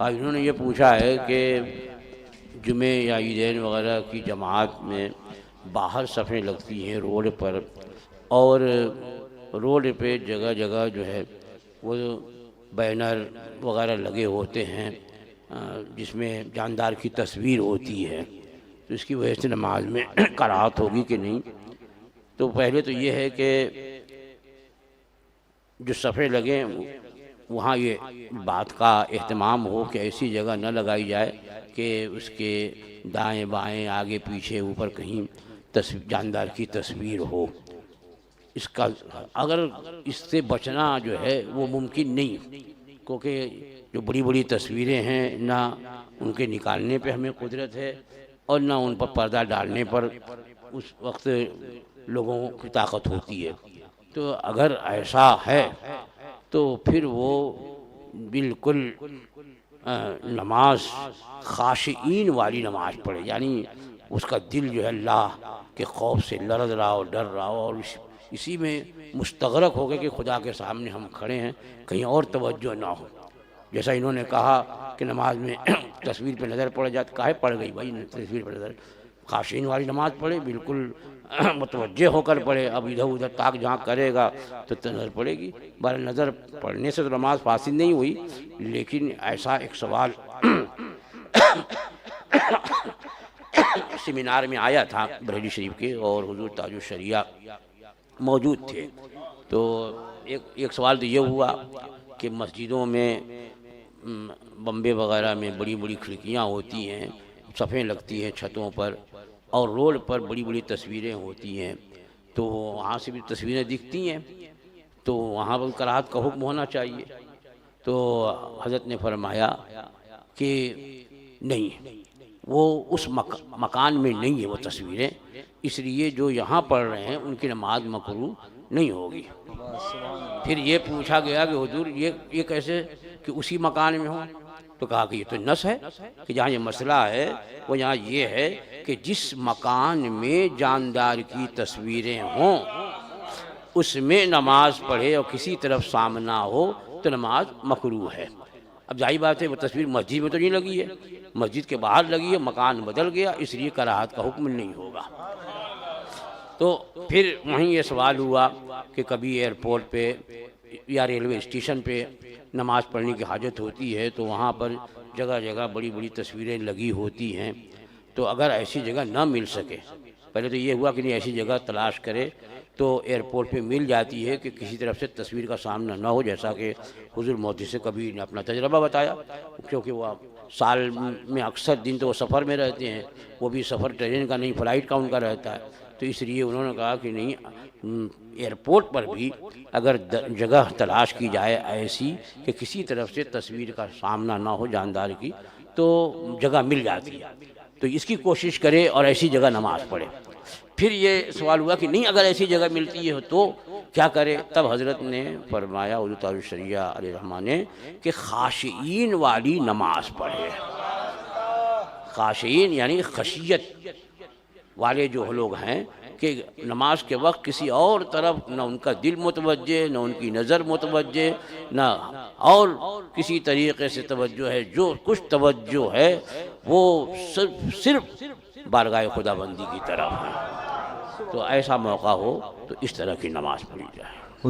اب انہوں نے یہ پوچھا ہے کہ جمعے یا عیدین وغیرہ کی جماعت میں باہر صفیں لگتی ہیں روڈ پر، اور روڈ پہ جگہ جگہ جو ہے وہ بینر وغیرہ لگے ہوتے ہیں جس میں جاندار کی تصویر ہوتی ہے، تو اس کی وجہ سے نماز میں کراہت ہوگی کہ نہیں؟ تو پہلے تو یہ ہے کہ جو صفیں لگیں وہاں یہ بات کا اہتمام ہو کہ ایسی جگہ نہ لگائی جائے کہ اس کے دائیں بائیں آگے پیچھے اوپر کہیں جاندار کی تصویر ہو۔ اس کا اگر اس سے بچنا جو ہے وہ ممکن نہیں، کیونکہ جو بڑی بڑی تصویریں ہیں نہ ان کے نکالنے پہ ہمیں قدرت ہے اور نہ ان پر پردہ ڈالنے پر اس وقت لوگوں کی طاقت ہوتی ہے۔ تو اگر ایسا ہے تو پھر وہ بالکل نماز خاشعین والی نماز پڑھے، یعنی اس کا دل جو ہے اللہ کے خوف سے لرز رہا ہو، ڈر رہا ہو، اور اسی میں مستغرق ہو گئے کہ خدا کے سامنے ہم کھڑے ہیں، کہیں اور توجہ نہ ہو۔ جیسا انہوں نے کہا کہ نماز میں تصویر پہ نظر پڑ جاتی، کاہے پڑ گئی بھائی تصویر پہ نظر؟ خاشعین والی نماز پڑھے، بالکل متوجہ ہو کر پڑھے، اب ادھر ادھر تاک جھانک کرے گا تو نظر پڑے گی۔ بہرحال نظر پڑھنے سے تو نماز فاسد نہیں ہوئی، لیکن ایسا ایک سوال سیمینار میں آیا تھا بریلی شریف کے، اور حضور تاج الشریعہ موجود تھے، تو ایک سوال تو یہ ہوا کہ مسجدوں میں بمبے وغیرہ میں بڑی بڑی کھڑکیاں ہوتی ہیں، صفیں لگتی ہیں چھتوں پر، اور روڈ پر بڑی بڑی تصویریں ہوتی ہیں، تو وہاں سے بھی تصویریں دکھتی ہیں، تو وہاں پر کراہت کا حکم ہونا چاہیے۔ تو حضرت نے فرمایا کہ نہیں، وہ اس مکان میں نہیں ہے وہ تصویریں، اس لیے جو یہاں پڑھ رہے ہیں ان کی نماز مکروہ نہیں ہوگی۔ پھر یہ پوچھا گیا کہ حضور یہ کیسے کہ اسی مکان میں ہوں؟ تو کہا کہ یہ تو نص ہے کہ جہاں یہ مسئلہ ہے وہ یہاں یہ ہے کہ جس مکان میں جاندار کی تصویریں ہوں اس میں نماز پڑھے اور کسی طرف سامنا ہو تو نماز مکروہ ہے۔ اب ظاہر بات ہے وہ تصویر مسجد میں تو نہیں لگی ہے، مسجد کے باہر لگی ہے، مکان بدل گیا، اس لیے کراہت کا حکم نہیں ہوگا۔ تو پھر وہیں یہ سوال ہوا کہ کبھی ایئرپورٹ پہ یا ریلوے اسٹیشن پہ نماز پڑھنے کی حاجت ہوتی ہے تو وہاں پر جگہ جگہ بڑی بڑی تصویریں لگی ہوتی ہیں، تو اگر ایسی جگہ نہ مل سکے، پہلے تو یہ ہوا کہ نہیں ایسی جگہ تلاش کرے، تو ایئرپورٹ پہ مل جاتی ہے کہ کسی طرف سے تصویر کا سامنا نہ ہو، جیسا کہ حضور مودی سے کبھی نے اپنا تجربہ بتایا، کیونکہ وہ سال میں اکثر دن تو وہ سفر میں رہتے ہیں، وہ بھی سفر ٹرین کا نہیں فلائٹ کا ان کا رہتا ہے، تو اس لیے انہوں نے کہا کہ نہیں ایئرپورٹ پر بھی اگر جگہ تلاش کی جائے ایسی کہ کسی طرف سے تصویر کا سامنا نہ ہو جاندار کی، تو جگہ مل جاتی ہے، تو اس کی کوشش کرے اور ایسی جگہ نماز پڑھے۔ پھر یہ سوال ہوا کہ نہیں اگر ایسی جگہ ملتی ہے تو کیا کرے؟ تب حضرت نے فرمایا، حضور تاج الشریعہ علیہ الرحمہ نے، کہ خاشعین والی نماز پڑھے۔ خاشعین یعنی خشیت والے جو لوگ ہیں کہ نماز کے وقت کسی اور طرف نہ ان کا دل متوجہ، نہ ان کی نظر متوجہ، نہ اور کسی طریقے سے توجہ ہے، جو کچھ توجہ ہے وہ صرف بارگاہ خدا بندی کی طرف ہے، تو ایسا موقع ہو تو اس طرح کی نماز پڑھی جائے۔